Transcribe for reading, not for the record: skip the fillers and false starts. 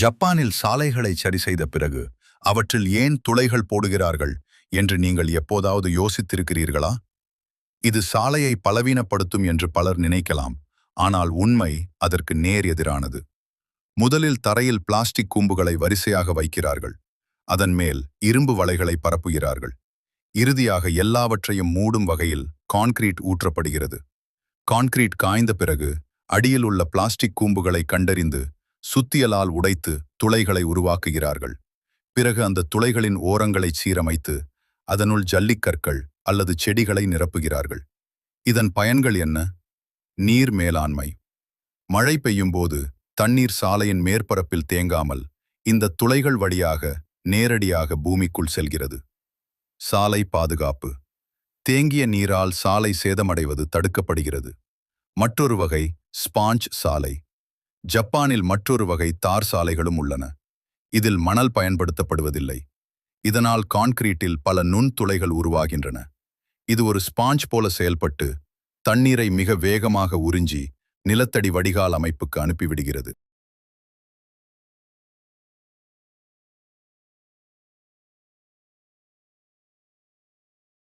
ஜப்பானில் சாலைகளை சரி செய்த பிறகு அவற்றில் ஏன் துளைகள் போடுகிறார்கள் என்று நீங்கள் எப்போதாவது யோசித்திருக்கிறீர்களா? இது சாலையை பலவீனப்படுத்தும் என்று பலர் நினைக்கலாம், ஆனால் உண்மை அதற்கு நேர் எதிரானது. முதலில் தரையில் பிளாஸ்டிக் கூம்புகளை வரிசையாக வைக்கிறார்கள். அதன் மேல் இரும்பு வலைகளை பரப்புகிறார்கள். இறுதியாக எல்லாவற்றையும் மூடும் வகையில் கான்கிரீட் ஊற்றப்படுகிறது. கான்கிரீட் காய்ந்த பிறகு அடியில் உள்ள பிளாஸ்டிக் கூம்புகளை கண்டறிந்து சுத்தியலால் உடைத்து துளைகளை உருவாக்குகிறார்கள். பிறகு அந்த துளைகளின் ஓரங்களை சீரமைத்து அதனுள் ஜல்லிக்கற்கள் அல்லது செடிகளை நிரப்புகிறார்கள். இதன் பயன்கள் என்ன? நீர் மேலாண்மை. மழை பெய்யும்போது தண்ணீர் சாலையின் மேற்பரப்பில் தேங்காமல் இந்த துளைகள் வழியாக நேரடியாக பூமிக்குள் செல்கிறது. சாலை பாதுகாப்பு. தேங்கிய நீரால் சாலை சேதமடைவது தடுக்கப்படுகிறது. மற்றொரு வகை ஸ்பாஞ்ச் சாலை. ஜப்பானில் மற்றொரு வகை தார் சாலைகளும் உள்ளன. இதில் மணல் பயன்படுத்தப்படுவதில்லை. இதனால் கான்கிரீட்டில் பல நுண்துளைகள் உருவாகின்றன. இது ஒரு ஸ்பாஞ்ச் போல செயல்பட்டு தண்ணீரை மிக வேகமாக உறிஞ்சி நிலத்தடி வடிகால் அமைப்புக்கு அனுப்பிவிடுகிறது.